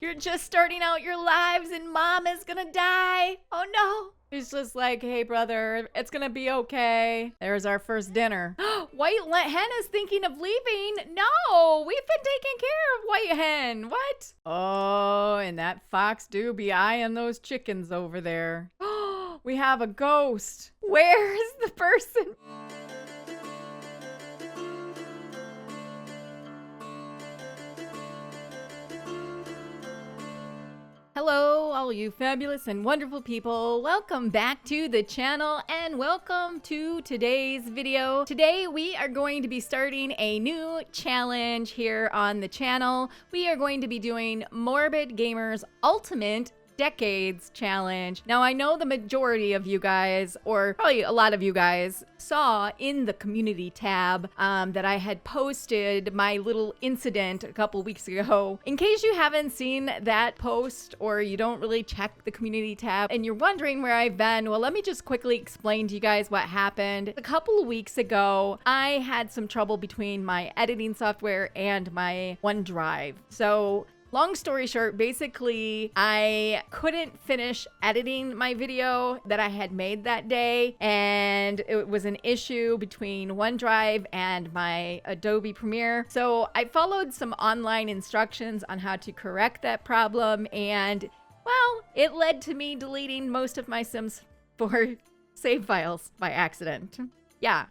You're just starting out your lives and mom is gonna die. Oh no. He's just like, hey, brother, it's gonna be okay. There's our first dinner. White Hen is thinking of leaving. No, we've been taking care of White Hen. What? Oh, and that fox do be eyeing those chickens over there. We have a ghost. Where is the person? Hello, all you fabulous and wonderful people. Welcome back to the channel and welcome to today's video. Today, we are going to be starting a new challenge here on the channel. We are going to be doing Morbid Gamer's Ultimate Decades Challenge. Now, I know the majority of you guys, or probably a lot of you guys, saw in the community tab that I had posted my little incident a couple weeks ago. In case you haven't seen that post or you don't really check the community tab and you're wondering where I've been, well, let me just quickly explain to you guys what happened. A couple of weeks ago, I had some trouble between my editing software and my OneDrive. So long story short, basically, I couldn't finish editing my video that I had made that day, and it was an issue between OneDrive and my Adobe Premiere. So I followed some online instructions on how to correct that problem, and well, it led to me deleting most of my Sims 4 save files by accident. Yeah.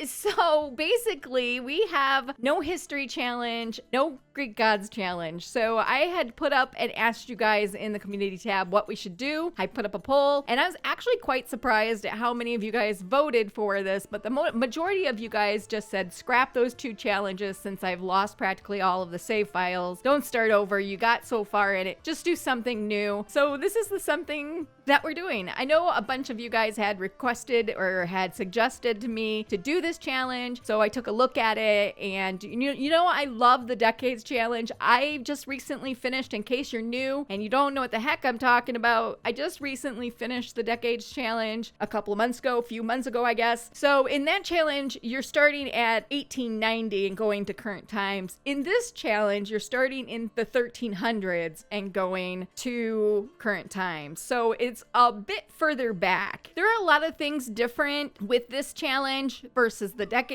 So basically we have no history challenge, no Greek gods challenge. So I had put up and asked you guys in the community tab what we should do. I put up a poll and I was actually quite surprised at how many of you guys voted for this, but the majority of you guys just said scrap those two challenges since I've lost practically all of the save files. Don't start over. You got so far in it. Just do something new. So this is the something that we're doing. I know a bunch of you guys had requested or had suggested to me to do this challenge, so I took a look at it, and you know I love the Decades Challenge. I just recently finished, in case you're new and you don't know what the heck I'm talking about, I just recently finished the Decades Challenge a few months ago, I guess. So in that challenge, you're starting at 1890 and going to current times. In this challenge, you're starting in the 1300s and going to current times. So it's a bit further back. There are a lot of things different with this challenge versus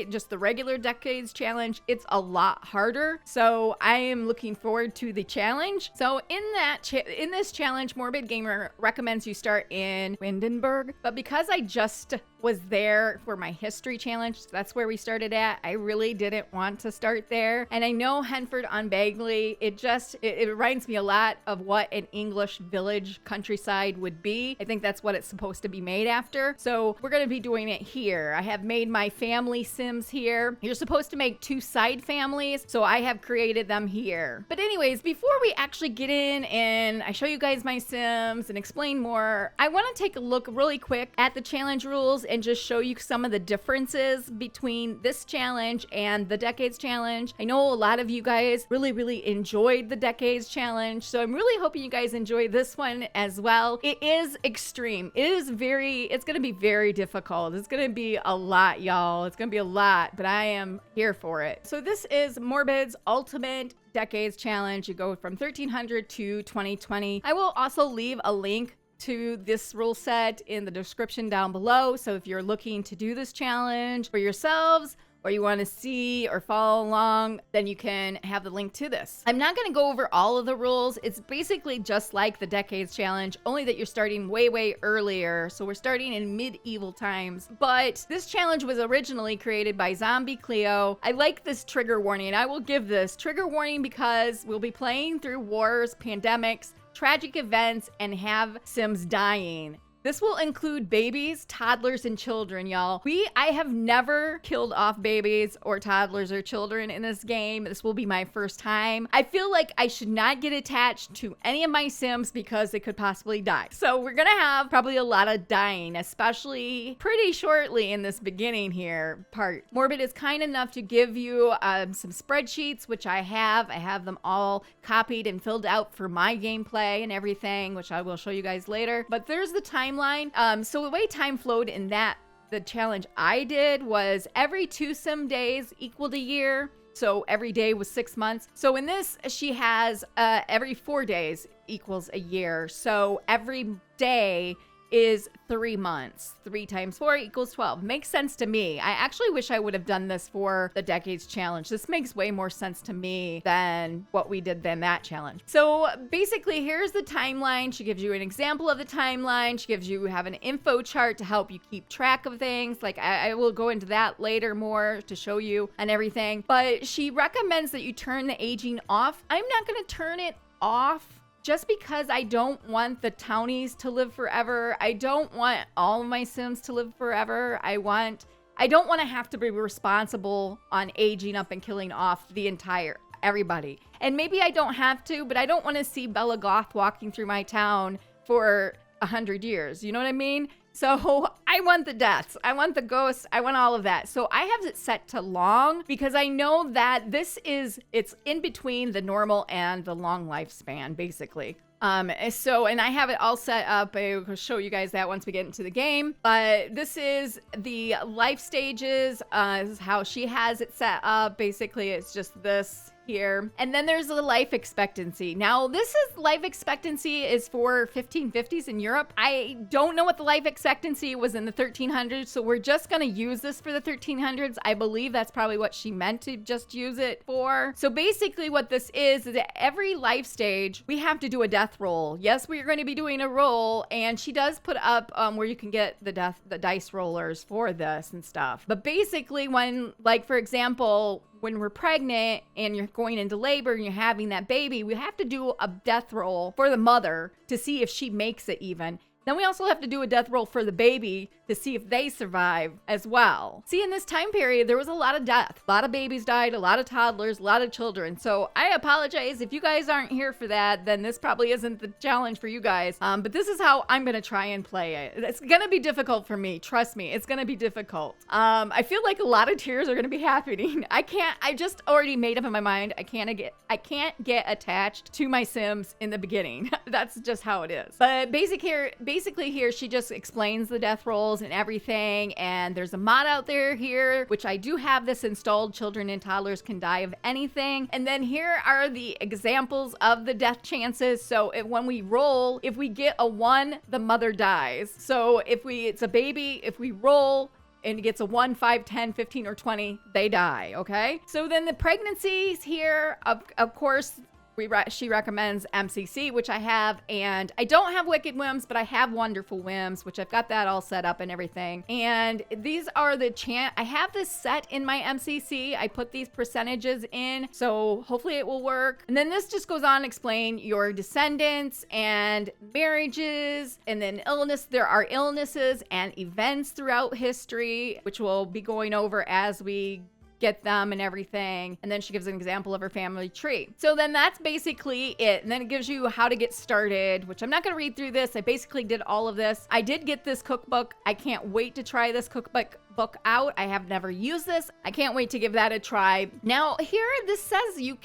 just the regular Decades Challenge. It's a lot harder. So I am looking forward to the challenge. So in this challenge, Morbid Gamer recommends you start in Windenburg, but because I just was there for my history challenge, so that's where we started at, I really didn't want to start there. And I know Henford on Bagley, it reminds me a lot of what an English village countryside would be. I think that's what it's supposed to be made after. So we're going to be doing it here. I have made my family Sims here. You're supposed to make 2 side families, so I have created them here. But anyways, before we actually get in and I show you guys my Sims and explain more, I want to take a look really quick at the challenge rules and just show you some of the differences between this challenge and the Decades Challenge. I know a lot of you guys really enjoyed the Decades Challenge, so I'm really hoping you guys enjoy this one as well. It is extreme. It's gonna be very difficult. It's gonna be a lot, y'all. It's gonna be a lot, but I am here for it. So this is Morbid's Ultimate Decades Challenge. You go from 1300 to 2020. I will also leave a link to this rule set in the description down below. So if you're looking to do this challenge for yourselves, or you want to see or follow along, then you can have the link to this. I'm not going to go over all of the rules. It's basically just like the Decades Challenge, only that you're starting way earlier. So we're starting in medieval times. But this challenge was originally created by Zombie Cleo. I like this trigger warning. I will give this trigger warning because we'll be playing through wars, pandemics, tragic events, and have Sims dying. This will include babies, toddlers, and children, y'all. I have never killed off babies or toddlers or children in this game. This will be my first time. I feel like I should not get attached to any of my Sims because they could possibly die. So we're gonna have probably a lot of dying, especially pretty shortly in this beginning here part. Morbid is kind enough to give you some spreadsheets, which I have. I have them all copied and filled out for my gameplay and everything, which I will show you guys later. But there's the timeline. So the way time flowed in the challenge I did was every 2 sim days equaled a year. So every day was 6 months. So in this, she has every 4 days equals a year. So every day is 3 months. 3 times 4 equals 12. Makes sense to me. I actually wish I would have done this for the Decades Challenge. This makes way more sense to me than what we did than that challenge. So basically, here's the timeline. She gives you an example of the timeline. She gives you have an info chart to help you keep track of things. Like I will go into that later more to show you and everything. But she recommends that you turn the aging off. I'm not going to turn it off just because I don't want the townies to live forever. I don't want all of my Sims to live forever. I don't want to have to be responsible on aging up and killing off the entire everybody. And maybe I don't have to, but I don't want to see Bella Goth walking through my town for 100 years. You know what I mean? So I want the deaths. I want the ghosts. I want all of that. So I have it set to long because I know that it's in between the normal and the long lifespan, basically. And I have it all set up. I will show you guys that once we get into the game. But this is the life stages. This is how she has it set up. Basically, it's just this here. And then there's the life expectancy. Now, this is life expectancy is for 1550s in Europe. I don't know what the life expectancy was in the 1300s, so we're just going to use this for the 1300s. I believe that's probably what she meant to just use it for. So basically what this is at every life stage, we have to do a death roll. Yes, we're going to be doing a roll, and she does put up where you can get the dice rollers for this and stuff. But basically when, like, for example, when we're pregnant and you're going into labor and you're having that baby, we have to do a death roll for the mother to see if she makes it even. Then we also have to do a death roll for the baby to see if they survive as well. See, in this time period, there was a lot of death. A lot of babies died, a lot of toddlers, a lot of children. So I apologize if you guys aren't here for that, then this probably isn't the challenge for you guys. But this is how I'm gonna try and play it. It's gonna be difficult for me. Trust me, it's gonna be difficult. I feel like a lot of tears are gonna be happening. I just already made up in my mind. I can't get attached to my Sims in the beginning. That's just how it is. But basically here, she just explains the death rolls and everything. And there's a mod out there here, which I do have this installed. Children and toddlers can die of anything. And then here are the examples of the death chances. So when we roll, if we get a 1, the mother dies. So it's a baby, if we roll and it gets a 1, 5, 10, 15, or 20, they die, okay? So then the pregnancies here, of course, she recommends MCC, which I have, and I don't have Wicked Whims, but I have Wonderful Whims, which I've got that all set up and everything. And these are I have this set in my MCC. I put these percentages in, so hopefully it will work. And then this just goes on to explain your descendants and marriages, and then illness. There are illnesses and events throughout history, which we'll be going over as we get them and everything. And then she gives an example of her family tree. So then that's basically it. And then it gives you how to get started, which I'm not going to read through this. I basically did all of this. I did get this cookbook. I can't wait to try this cookbook out. I have never used this. I can't wait to give that a try. Now here, this says you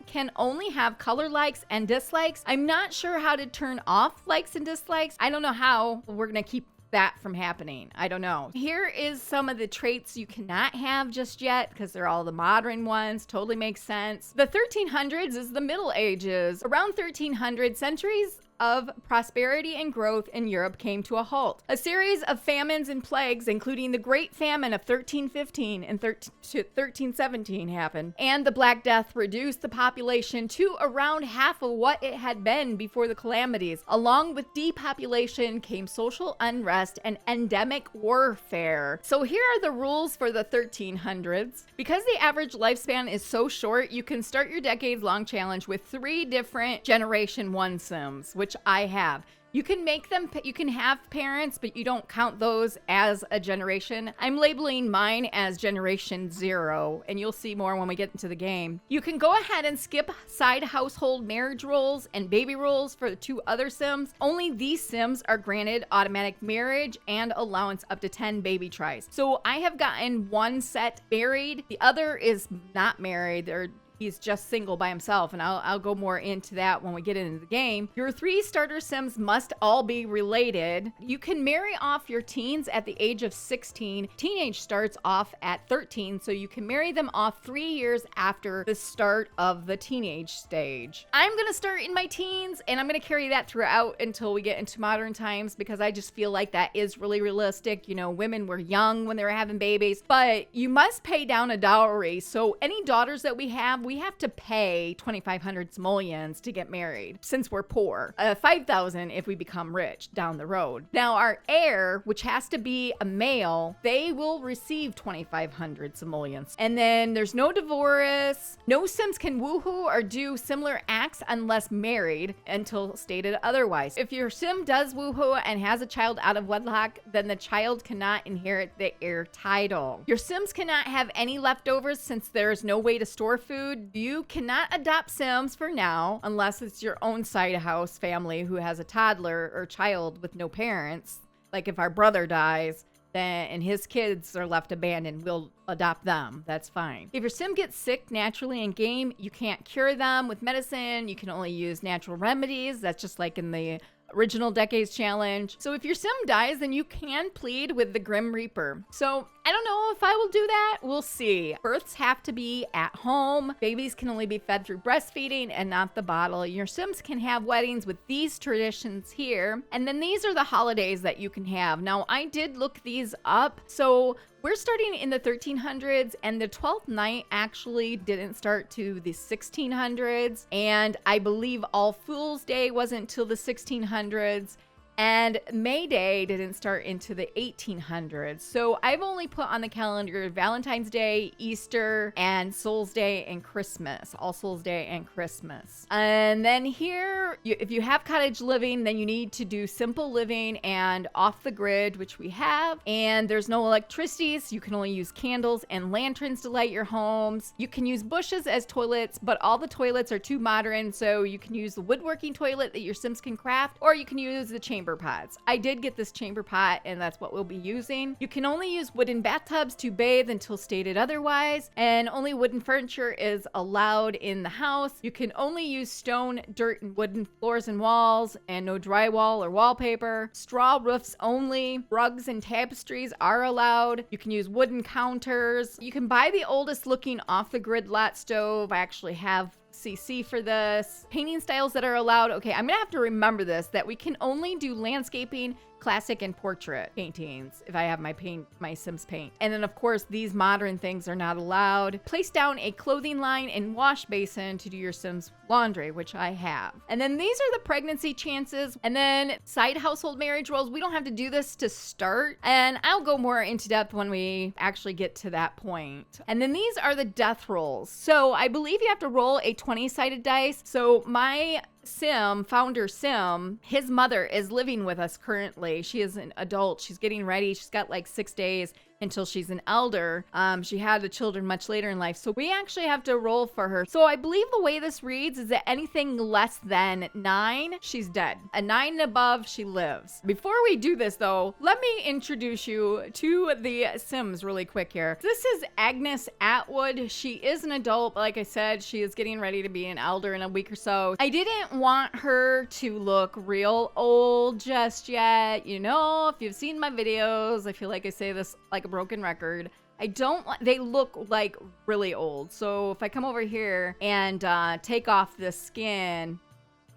can only have color likes and dislikes. I'm not sure how to turn off likes and dislikes. I don't know how we're going to keep that from happening. I don't know. Here is some of the traits you cannot have just yet because they're all the modern ones. Totally makes sense. The 1300s is the Middle Ages. Around 1300, centuries of prosperity and growth in Europe came to a halt. A series of famines and plagues, including the Great Famine of 1315 and 1317 happened, and the Black Death reduced the population to around half of what it had been before the calamities. Along with depopulation came social unrest and endemic warfare. So here are the rules for the 1300s. Because the average lifespan is so short, you can start your decades-long challenge with 3 different Generation 1 Sims, which I have. You can have parents, but you don't count those as a generation. I'm labeling mine as Generation 0, and you'll see more when we get into the game. You can go ahead and skip side household marriage roles and baby roles for the 2 other Sims. Only these Sims are granted automatic marriage and allowance up to 10 baby tries. So I have gotten 1 set married. The other is not married. They're he's just single by himself, and I'll go more into that when we get into the game. Your 3 starter Sims must all be related. You can marry off your teens at the age of 16. Teenage starts off at 13, so you can marry them off 3 years after the start of the teenage stage. I'm gonna start in my teens, and I'm gonna carry that throughout until we get into modern times, because I just feel like that is really realistic. You know, women were young when they were having babies, but you must pay down a dowry. So any daughters that we have to pay 2,500 simoleons to get married, since we're poor. 5,000 if we become rich down the road. Now our heir, which has to be a male, they will receive 2,500 simoleons. And then there's no divorce. No Sims can woohoo or do similar acts unless married until stated otherwise. If your Sim does woohoo and has a child out of wedlock, then the child cannot inherit the heir title. Your Sims cannot have any leftovers since there's no way to store food. You cannot adopt Sims for now unless it's your own side house family who has a toddler or child with no parents. Like if our brother dies, then and his kids are left abandoned, we'll adopt them. That's fine. If your Sim gets sick naturally in game, you can't cure them with medicine. You can only use natural remedies. That's just like in the original Decades Challenge. So if your Sim dies, then you can plead with the Grim Reaper. So I don't know if I will do that. We'll see. Births have to be at home. Babies can only be fed through breastfeeding and not the bottle. Your Sims can have weddings with these traditions here. And then these are the holidays that you can have. Now, I did look these up. So we're starting in the 1300s, and the 12th night actually didn't start to the 1600s. And I believe All Fool's Day wasn't till the 1600s. And May Day didn't start into the 1800s. So I've only put on the calendar Valentine's Day, Easter, and Souls Day and Christmas. All Souls Day and Christmas. And then here, if you have cottage living, then you need to do simple living and off the grid, which we have. And there's no electricity, so you can only use candles and lanterns to light your homes. You can use bushes as toilets, but all the toilets are too modern, so you can use the woodworking toilet that your Sims can craft, or you can use the chamber pots. I did get this chamber pot, and that's what we'll be using. You can only use wooden bathtubs to bathe until stated otherwise, and only wooden furniture is allowed in the house. You can only use stone, dirt, and wooden floors and walls, and no drywall or wallpaper. Straw roofs only. Rugs and tapestries are allowed. You can use wooden counters. You can buy the oldest looking off the grid lot stove. I actually have CC for this. Painting styles that are allowed. Okay, I'm gonna have to remember this, that we can only do landscaping, classic, and portrait paintings if I have my Sims paint. And then of course these modern things are not allowed. Place down a clothing line and wash basin to do your Sims laundry, which I have. And then these are the pregnancy chances. And then side household marriage roles. We don't have to do this to start, and I'll go more into depth when we actually get to that point. And then these are the death rolls. So I believe you have to roll a 20-sided dice. So my Sim, founder Sim, his mother is living with us currently. She is an adult. She's getting ready. She's got like 6 days until she's an elder. She had the children much later in life. So we actually have to roll for her. So I believe the way this reads is that anything less than 9, she's dead. A 9 and above, she lives. Before we do this though, let me introduce you to the Sims really quick here. This is Agnes Atwood. She is an adult, but like I said, she is getting ready to be an elder in a week or so. I didn't want her to look real old just yet. You know, if you've seen my videos, I feel like I say this like a broken record. I don't want, they look like really old. So if I come over here and take off the skin,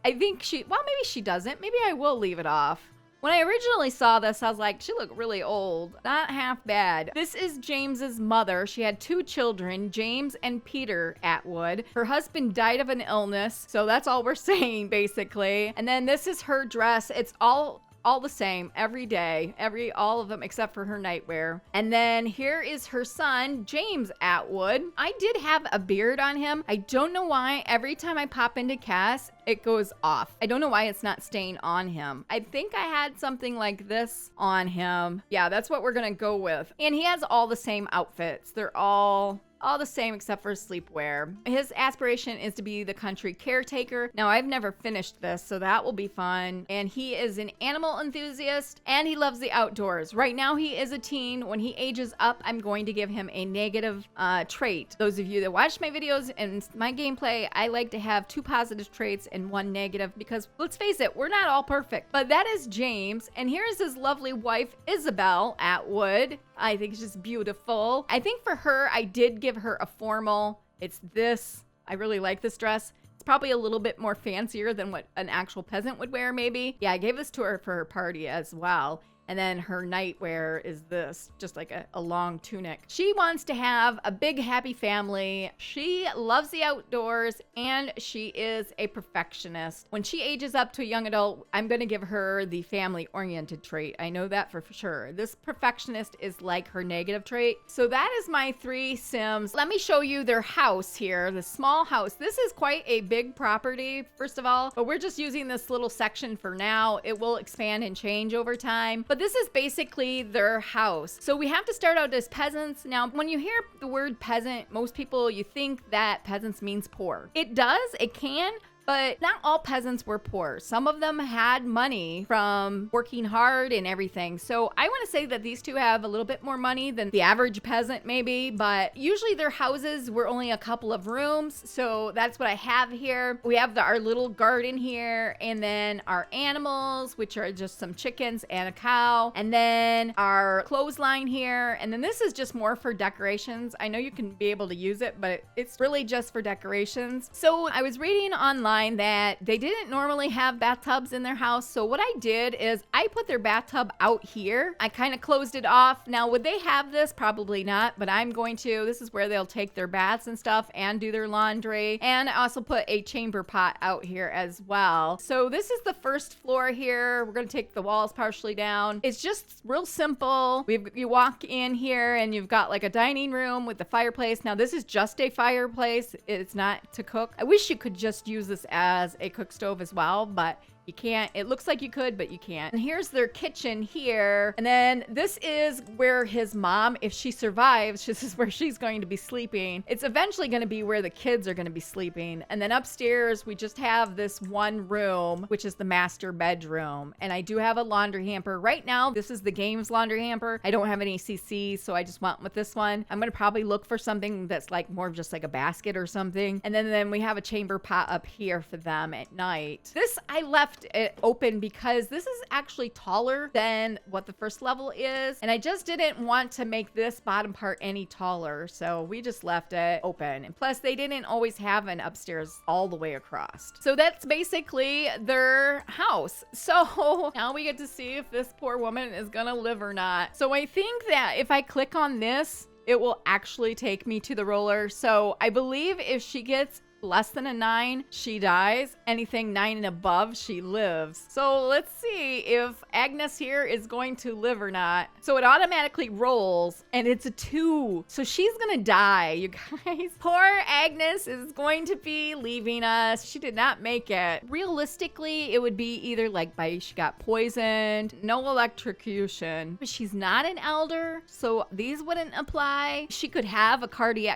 I think well, maybe she doesn't. Maybe I will leave it off. When I originally saw this, I was like, she looked really old. Not half bad. This is James's mother. She had 2 children, James and Peter Atwood. Her husband died of an illness. So that's all we're saying, basically. And then this is her dress. It's all the same every day, all of them except for her nightwear. And then here is her son, James Atwood. I did have a beard on him. I don't know why every time I pop into Cass, it goes off. I don't know why it's not staying on him. I think I had something like this on him. Yeah, that's what we're gonna go with. And he has all the same outfits. They're all all the same except for sleepwear. His aspiration is to be the country caretaker. Now, I've never finished this, so that will be fun. And he is an animal enthusiast, and he loves the outdoors. Right now, he is a teen. When he ages up, I'm going to give him a negative trait. Those of you that watch my videos and my gameplay, I like to have 2 positive traits and 1 negative because, let's face it, we're not all perfect. But that is James, and here's his lovely wife, Isabel Atwood. I think she's beautiful. I think for her, I did give her a formal. It's this. I really like this dress. It's probably a little bit more fancier than what an actual peasant would wear, maybe. Yeah, I gave this to her for her party as well. And then her nightwear is this, just like a long tunic. She wants to have a big, happy family. She loves the outdoors, and she is a perfectionist. When she ages up to a young adult, I'm going to give her the family-oriented trait. I know that for sure. This perfectionist is like her negative trait. So that is my 3 Sims. Let me show you their house here, the small house. This is quite a big property, first of all, but we're just using this little section for now. It will expand and change over time. But this is basically their house. So we have to start out as peasants. Now, when you hear the word peasant, most people, you think that peasants means poor. It does, it can, but not all peasants were poor. Some of them had money from working hard and everything. So I want to say that these two have a little bit more money than the average peasant maybe, but usually their houses were only a couple of rooms. So that's what I have here. We have our little garden here, and then our animals, which are just some chickens and a cow, and then our clothesline here. And then this is just more for decorations. I know you can be able to use it, but it's really just for decorations. So I was reading online that they didn't normally have bathtubs in their house. So what I did is I put their bathtub out here. I kind of closed it off. Now, would they have this? Probably not, but I'm going to. This is where they'll take their baths and stuff and do their laundry. And I also put a chamber pot out here as well. So this is the first floor here. We're going to take the walls partially down. It's just real simple. You walk in here and you've got like a dining room with the fireplace. Now, this is just a fireplace. It's not to cook. I wish you could just use this as a cook stove as well, but you can't. It looks like you could, but you can't. And here's their kitchen here. And then this is where his mom, if she survives, this is where she's going to be sleeping. It's eventually going to be where the kids are going to be sleeping. And then upstairs, we just have this one room, which is the master bedroom. And I do have a laundry hamper. Right now, this is the game's laundry hamper. I don't have any CC, so I just went with this one. I'm going to probably look for something that's like more of just like a basket or something. And then we have a chamber pot up here for them at night. This I left it open because this is actually taller than what the first level is, and I just didn't want to make this bottom part any taller, so we just left it open. And plus, they didn't always have an upstairs all the way across. So that's basically their house. So now we get to see if this poor woman is gonna live or not. So I think that if I click on this, it will actually take me to the roller. So I believe if she gets less than a 9, she dies. Anything 9 and above, she lives. So let's see if Agnes here is going to live or not. So it automatically rolls, and it's a 2. So she's gonna die, you guys. Poor Agnes is going to be leaving us. She did not make it. Realistically, it would be either like she got poisoned, no electrocution. But she's not an elder, so these wouldn't apply. She could have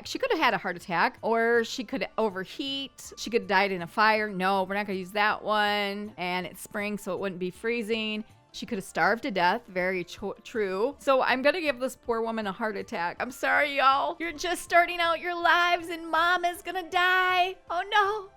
she could have had a heart attack, or she could overheat. She could have died in a fire. No, we're not gonna use that one. And it's spring, so it wouldn't be freezing. She could have starved to death. Very true. So I'm gonna give this poor woman a heart attack. I'm sorry, y'all. You're just starting out your lives and mom is gonna die. Oh no.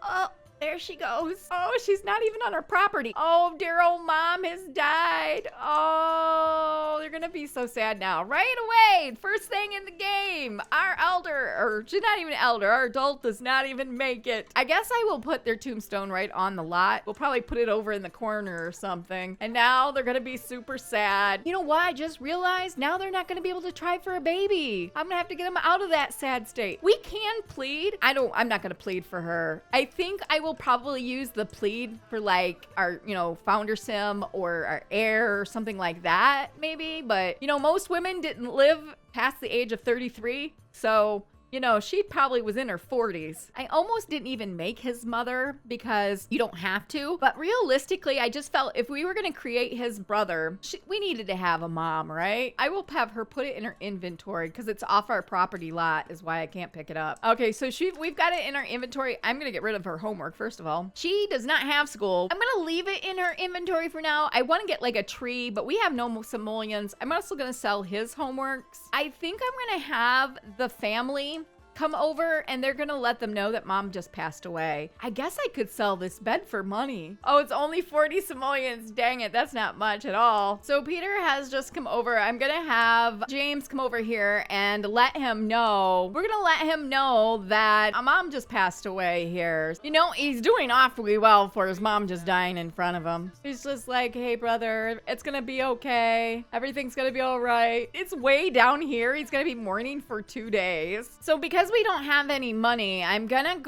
Oh, there she goes. Oh, she's not even on her property. Oh, dear old mom has died. Oh, they're gonna be so sad now. Right away, first thing in the game, our elder, or she's not even elder, our adult does not even make it. I guess I will put their tombstone right on the lot. We'll probably put it over in the corner or something. And now they're gonna be super sad. You know what? I just realized now they're not gonna be able to try for a baby. I'm gonna have to get them out of that sad state. We can plead. I'm not gonna plead for her. I think I will probably use the plead for like our, founder sim or our heir or something like that maybe. But, most women didn't live past the age of 33. So you know, she probably was in her 40s. I almost didn't even make his mother because you don't have to. But realistically, I just felt if we were going to create his brother, we needed to have a mom, right? I will have her put it in her inventory because it's off our property lot is why I can't pick it up. Okay, so we've got it in our inventory. I'm going to get rid of her homework, first of all. She does not have school. I'm going to leave it in her inventory for now. I want to get like a tree, but we have no simoleons. I'm also going to sell his homeworks. I think I'm going to have the family come over and they're gonna let them know that mom just passed away. I guess I could sell this bed for money. Oh, it's only 40 simoleons. Dang it, that's not much at all. So Peter has just come over. I'm gonna have James come over here and let him know. We're gonna let him know that mom just passed away here. You know, he's doing awfully well for his mom just dying in front of him. He's just like, hey brother, it's gonna be okay. Everything's gonna be all right. It's way down here. He's gonna be mourning for 2 days. So because we don't have any money, I'm gonna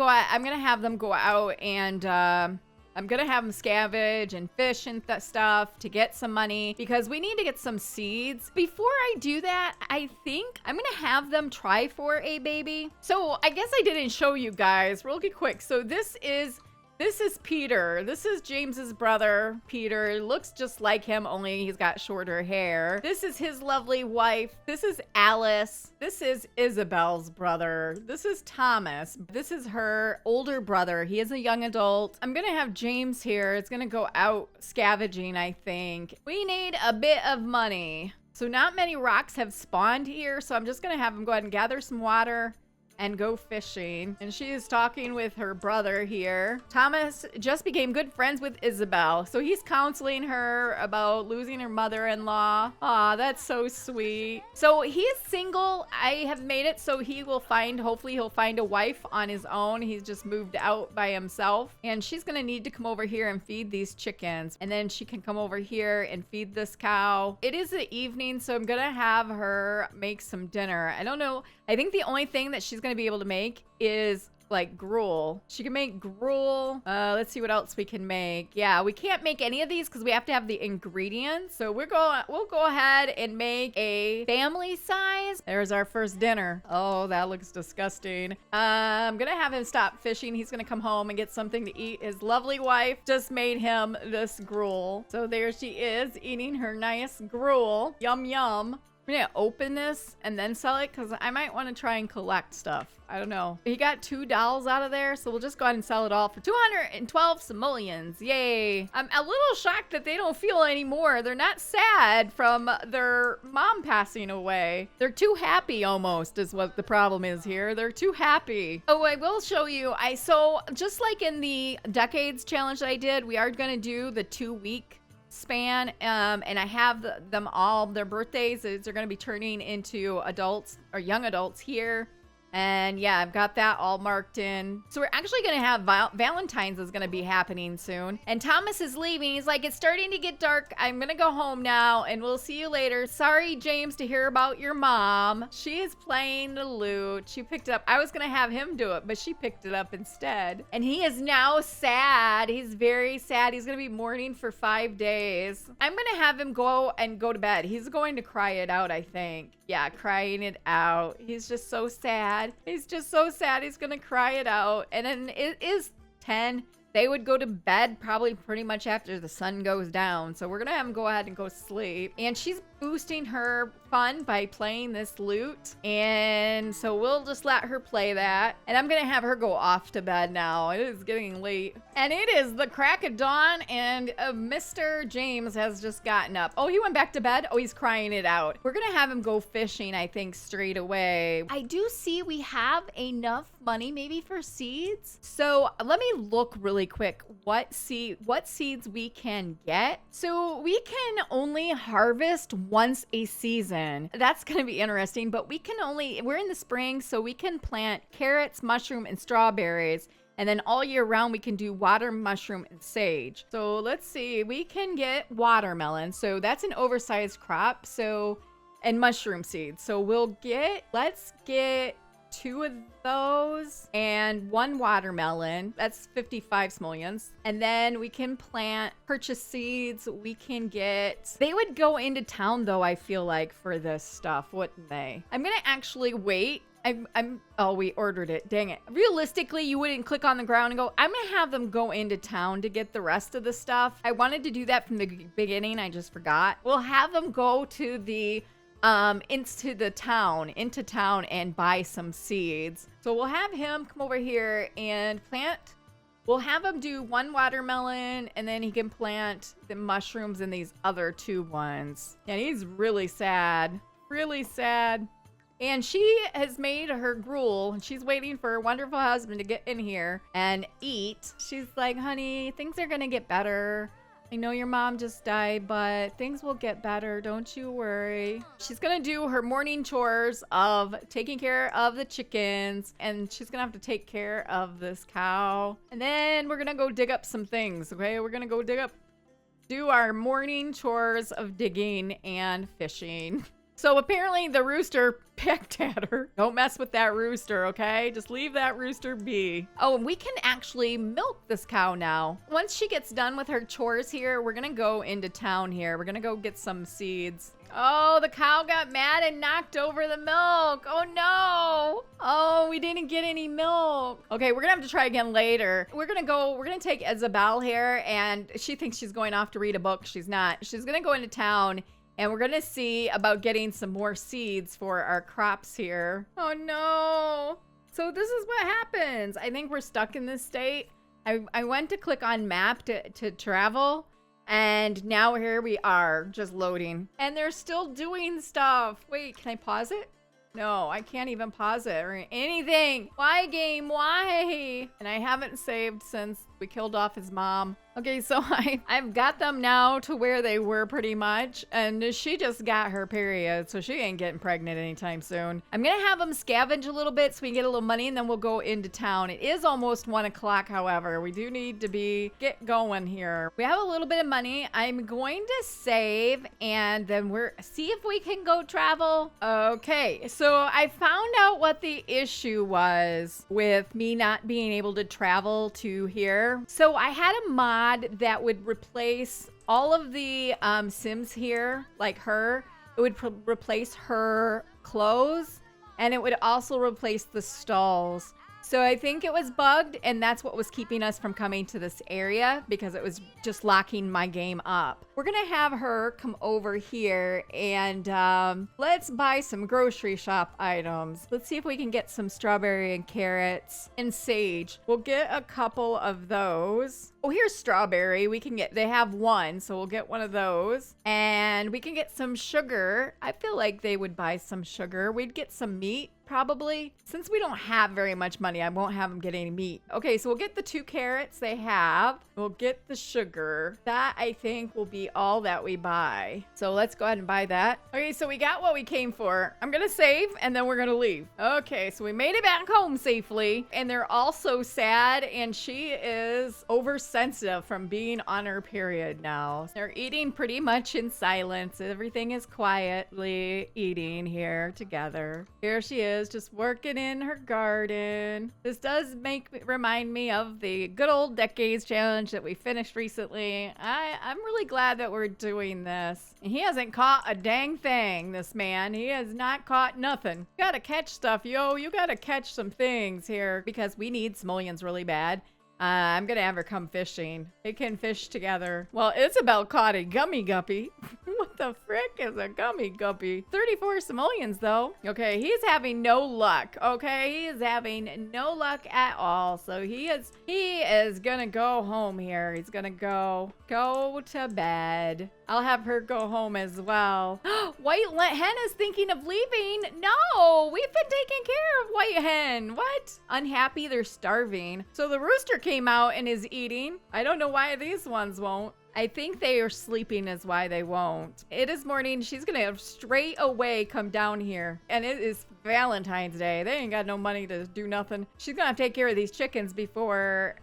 have them go out and I'm gonna have them scavenge and fish and stuff to get some money because we need to get some seeds. Before I do that, I think I'm gonna have them try for a baby. So I guess I didn't show you guys real quick. So this is Peter. This is James's brother, Peter. Looks just like him, only he's got shorter hair. This is his lovely wife. This is Alice. This is Isabel's brother. This is Thomas. This is her older brother. He is a young adult. I'm gonna have James here. It's gonna go out scavenging, I think. We need a bit of money. So not many rocks have spawned here, so I'm just gonna have him go ahead and gather some water and go fishing. And she is talking with her brother here. Thomas just became good friends with Isabel. So he's counseling her about losing her mother-in-law. Aw, that's so sweet. So he's single. I have made it so he will hopefully he'll find a wife on his own. He's just moved out by himself. And she's gonna need to come over here and feed these chickens. And then she can come over here and feed this cow. It is the evening, so I'm gonna have her make some dinner. I don't know. I think the only thing that she's gonna be able to make is like gruel. She can make gruel. Let's see what else we can make. Yeah, we can't make any of these because we have to have the ingredients. So we'll go ahead and make a family size. There's our first dinner. Oh, that looks disgusting. I'm gonna have him stop fishing. He's gonna come home and get something to eat. His lovely wife just made him this gruel. So there she is eating her nice gruel. Yum, yum. I'm gonna open this and then sell it because I might want to try and collect stuff. I don't know. He got $2 out of there, so we'll just go ahead and sell it all for 212 simoleons. Yay. I'm a little shocked that they don't feel anymore. They're not sad from their mom passing away. They're too happy almost is what the problem is here. They're too happy. Oh, I will show you. So just like in the decades challenge that I did, we are gonna do the 2-week span, and I have them all, their birthdays they're going to be turning into adults or young adults here. And yeah, I've got that all marked in. So we're actually going to have Valentines is going to be happening soon. And Thomas is leaving. He's like, it's starting to get dark. I'm going to go home now and we'll see you later. Sorry, James, to hear about your mom. She is playing the lute. She picked it up. I was going to have him do it, but she picked it up instead. And he is now sad. He's very sad. He's going to be mourning for 5 days. I'm going to have him go to bed. He's going to cry it out, I think. Yeah, crying it out. He's just so sad. He's just so sad. He's gonna cry it out. And then it is 10. They would go to bed probably pretty much after the sun goes down. So we're gonna have him go ahead and go sleep. And she's boosting her fun by playing this lute. And so we'll just let her play that. And I'm gonna have her go off to bed now. It is getting late. And it is the crack of dawn and Mr. James has just gotten up. Oh, he went back to bed? Oh, he's crying it out. We're gonna have him go fishing, I think, straight away. I do see we have enough money maybe for seeds. So let me look really quick what seeds we can get. So we can only harvest once a season. That's going to be interesting, but we're in the spring, so we can plant carrots, mushroom, and strawberries. And then all year round, we can do water, mushroom, and sage. So let's see, we can get watermelon. So that's an oversized crop. So, and mushroom seeds. So let's get 2 of those and 1 watermelon. That's 55 simoleons. And then we can purchase seeds. They would go into town though, I feel like, for this stuff, wouldn't they? I'm gonna actually wait Oh, we ordered it. Dang it. Realistically, you wouldn't click on the ground and go, I'm going to have them go into town to get the rest of the stuff. I wanted to do that from the beginning. I just forgot. We'll have them go to the into town and buy some seeds. So we'll have him come over here and plant. We'll have him do one watermelon, and then he can plant the mushrooms and these other 2 ones. And he's really sad. Really sad. And she has made her gruel, and she's waiting for her wonderful husband to get in here and eat. She's like, honey, things are gonna get better. I know your mom just died, but things will get better. Don't you worry. She's gonna do her morning chores of taking care of the chickens, and she's gonna have to take care of this cow. And then we're gonna go dig up some things, okay? We're gonna go do our morning chores of digging and fishing. So apparently the rooster pecked at her. Don't mess with that rooster, okay? Just leave that rooster be. Oh, and we can actually milk this cow now. Once she gets done with her chores here, we're gonna go into town here. We're gonna go get some seeds. Oh, the cow got mad and knocked over the milk. Oh no. Oh, we didn't get any milk. Okay, we're gonna have to try again later. We're gonna take Isabel here, and she thinks she's going off to read a book. She's not. She's gonna go into town, and we're gonna see about getting some more seeds for our crops here. Oh no. So this is what happens. I think we're stuck in this state. I went to click on map to travel, and now here we are just loading. And they're still doing stuff. Wait, can I pause it? No, I can't even pause it or anything. Why, game? Why? And I haven't saved since we killed off his mom. Okay, so I've got them now to where they were pretty much. And she just got her period, so she ain't getting pregnant anytime soon. I'm gonna have them scavenge a little bit so we can get a little money, and then we'll go into town. It is almost 1 o'clock, however. We do need to get going here. We have a little bit of money. I'm going to save, and then see if we can go travel. Okay, so I found out what the issue was with me not being able to travel to here. So I had a mod that would replace all of the Sims here, like her. It would replace her clothes, and it would also replace the stalls. So I think it was bugged, and that's what was keeping us from coming to this area, because it was just locking my game up. We're gonna have her come over here, and let's buy some grocery shop items. Let's see if we can get some strawberry and carrots and sage. We'll get a couple of those. Oh, here's strawberry. They have 1, so we'll get one of those. And we can get some sugar. I feel like they would buy some sugar. We'd get some meat, probably. Since we don't have very much money, I won't have them get any meat. Okay, so we'll get the 2 carrots they have. We'll get the sugar. That, I think, will be all that we buy. So let's go ahead and buy that. Okay, so we got what we came for. I'm gonna save, and then we're gonna leave. Okay, so we made it back home safely. And they're all so sad, and she is oversensitive from being on her period now. They're eating pretty much in silence. Everything is quietly eating here together. Here she is, just working in her garden. This does remind me of the good old decades challenge that we finished recently. I'm really glad that we're doing this. And he hasn't caught a dang thing, this man. He has not caught nothing. You gotta catch stuff, yo. You gotta catch some things here, because we need simoleons really bad. I'm gonna have her come fishing. They can fish together. Well, Isabel caught a gummy guppy. What the frick is a gummy guppy? 34 simoleons, though. Okay, he's having no luck. Okay, he is having no luck at all. So he is gonna go home here. He's gonna go to bed. I'll have her go home as well. White Hen is thinking of leaving. No, we've been taking care of White Hen. What? Unhappy, they're starving. So the rooster came out and is eating. I don't know why these ones won't. I think they are sleeping is why they won't. It is morning. She's gonna straight away come down here. And it is Valentine's Day. They ain't got no money to do nothing. She's gonna have to take care of these chickens before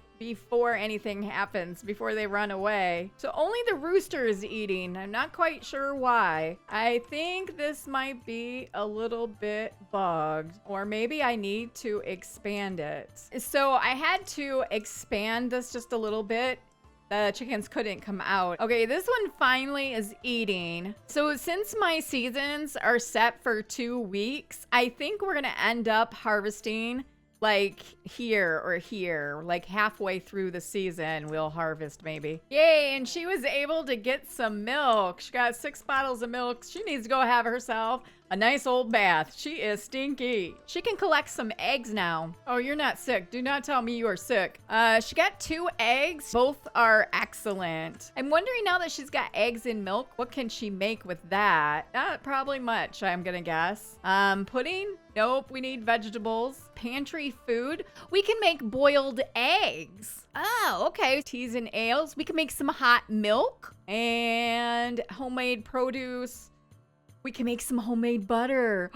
anything happens, before they run away. So only the rooster is eating. I'm not quite sure why. I think this might be a little bit bugged, or maybe I need to expand it. So I had to expand this just a little bit the chickens couldn't come out. Okay, this one finally is eating. So since my seasons are set for 2 weeks, I think we're gonna end up harvesting like here or here, like halfway through the season we'll harvest maybe. Yay, and she was able to get some milk. She got 6 bottles of milk. She needs to go have herself a nice old bath. She is stinky. She can collect some eggs now. Oh, you're not sick. Do not tell me you are sick. She got 2 eggs. Both are excellent. I'm wondering now that she's got eggs in milk, what can she make with that? Not probably much, I'm gonna guess. Pudding? Nope, we need vegetables. Pantry food? We can make boiled eggs. Oh, okay. Teas and ales. We can make some hot milk and homemade produce. We can make some homemade butter.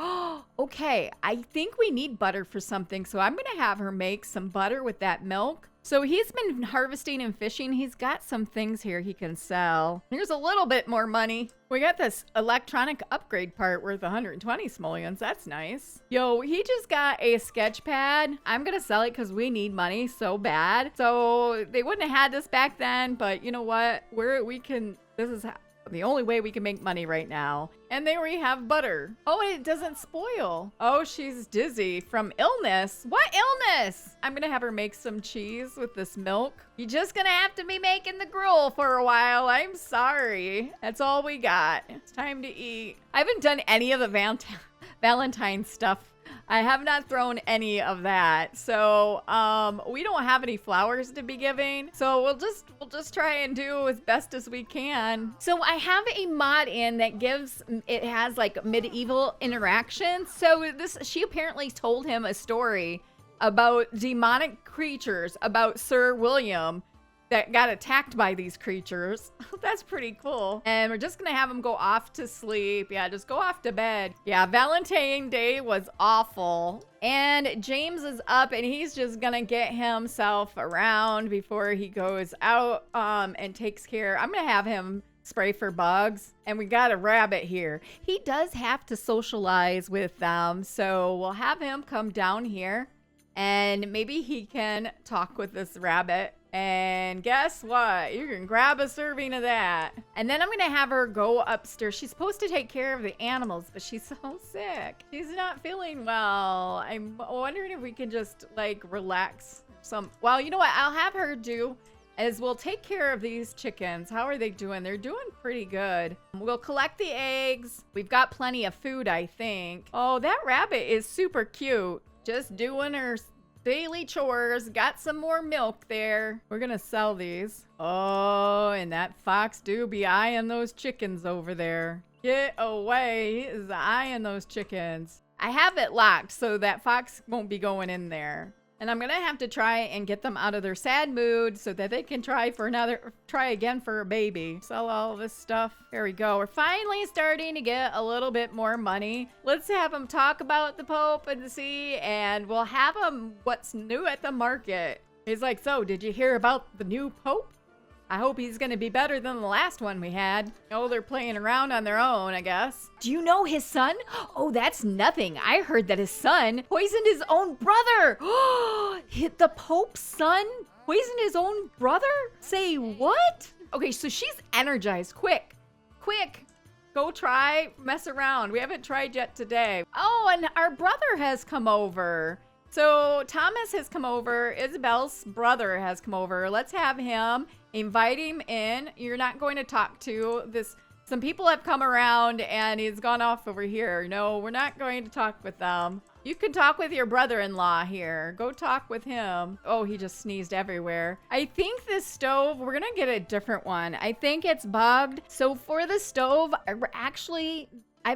Okay, I think we need butter for something, so I'm gonna have her make some butter with that milk. So he's been harvesting and fishing. He's got some things here he can sell. Here's a little bit more money. We got this electronic upgrade part worth 120 simoleons. That's nice. Yo, he just got a sketch pad. I'm gonna sell it because we need money so bad. So they wouldn't have had this back then, but you know what? This is the only way we can make money right now. And there we have butter. Oh, and it doesn't spoil. Oh, she's dizzy from illness. What illness? I'm gonna have her make some cheese with this milk. You're just gonna have to be making the gruel for a while. I'm sorry. That's all we got. It's time to eat. I haven't done any of the Valentine stuff. I have not thrown any of that. So, we don't have any flowers to be giving. So we'll just try and do as best as we can. So I have a mod in that it has like medieval interactions. So she apparently told him a story about demonic creatures, about Sir William that got attacked by these creatures. That's pretty cool. And we're just gonna have him go off to sleep. Yeah, just go off to bed. Yeah, Valentine Day was awful. And James is up and he's just gonna get himself around before he goes out and takes care. I'm gonna have him spray for bugs. And we got a rabbit here. He does have to socialize with them. So we'll have him come down here and maybe he can talk with this rabbit. And guess what? You can grab a serving of that. And then I'm going to have her go upstairs. She's supposed to take care of the animals, but she's so sick. She's not feeling well. I'm wondering if we can just like relax some. Well, you know what I'll have her do is we'll take care of these chickens. How are they doing? They're doing pretty good. We'll collect the eggs. We've got plenty of food, I think. Oh, that rabbit is super cute. Just doing her daily chores. Got some more milk there. We're gonna sell these. Oh, and that fox do be eyeing those chickens over there. Get away. He is eyeing those chickens. I have it locked so that fox won't be going in there. And I'm gonna have to try and get them out of their sad mood so that they can try again for a baby. Sell all this stuff. There we go. We're finally starting to get a little bit more money. Let's have them talk about the Pope and see, and we'll have them what's new at the market. He's like, so did you hear about the new Pope? I hope he's gonna be better than the last one we had. Oh, they're playing around on their own, I guess. Do you know his son? Oh, that's nothing. I heard that his son poisoned his own brother. Hit the Pope's son? Poisoned his own brother? Say what? Okay, so she's energized. Quick. Go try, mess around. We haven't tried yet today. Oh, and our brother has come over. So Thomas has come over. Isabel's brother has come over. Let's have him. Invite him in. You're not going to talk to this. Some people have come around and he's gone off over here. No, we're not going to talk with them. You can talk with your brother-in-law here. Go talk with him. Oh, he just sneezed everywhere. I think this stove, we're gonna get a different one. I think it's bugged. So for the stove, I've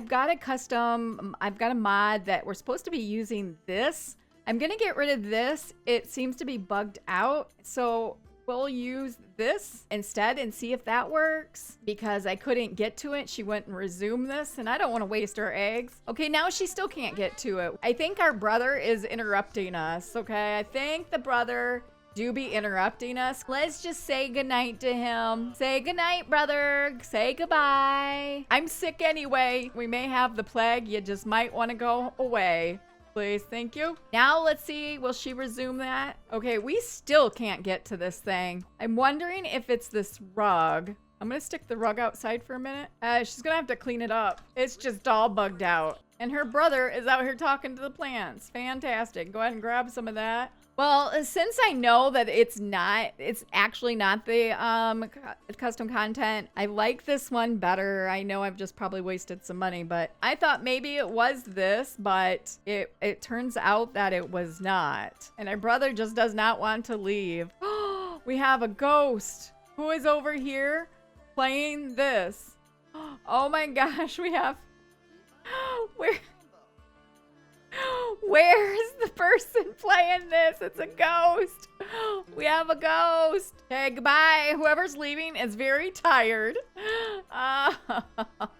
got a mod that we're supposed to be using this. I'm gonna get rid of this. It seems to be bugged out. So we'll use this instead and see if that works because I couldn't get to it. She went and resumed this and I don't want to waste her eggs. Okay, now she still can't get to it. I think our brother is interrupting us. Okay, I think the brother do be interrupting us. Let's just say goodnight to him. Say goodnight, brother. Say goodbye. I'm sick anyway. We may have the plague. You just might want to go away. Please, thank you. Now let's see, will she resume that? Okay, we still can't get to this thing. I'm wondering if it's this rug. I'm gonna stick the rug outside for a minute. She's gonna have to clean it up. It's just all bugged out. And her brother is out here talking to the plants. Fantastic. Go ahead and grab some of that. Well, since I know that it's actually not the custom content, I like this one better. I know I've just probably wasted some money, but I thought maybe it was this, but it turns out that it was not. And my brother just does not want to leave. We have a ghost who is over here playing this. Oh my gosh, we have... Where's the person playing this? It's a ghost. We have a ghost. Okay, goodbye. Whoever's leaving is very tired. Oh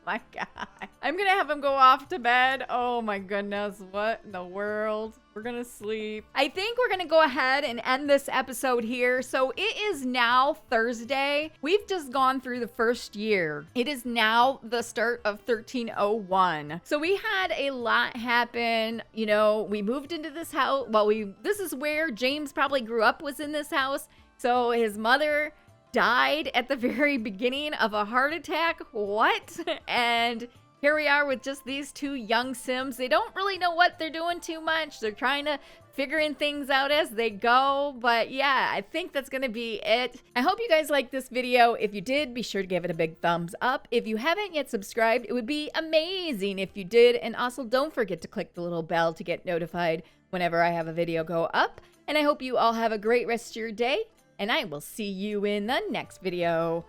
my God. I'm gonna have him go off to bed. Oh my goodness. What in the world? We're gonna sleep. I think we're gonna go ahead and end this episode here. So it is now Thursday. We've just gone through the first year. It is now the start of 1301. So we had a lot happen. You know, we moved into this house. Well, this is where James probably grew up, was in this house. So his mother died at the very beginning of a heart attack. What? And here we are with just these two young Sims. They don't really know what they're doing too much. They're trying to figuring things out as they go. But yeah, I think that's going to be it. I hope you guys liked this video. If you did, be sure to give it a big thumbs up. If you haven't yet subscribed, it would be amazing if you did. And also don't forget to click the little bell to get notified whenever I have a video go up. And I hope you all have a great rest of your day. And I will see you in the next video.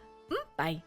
Bye.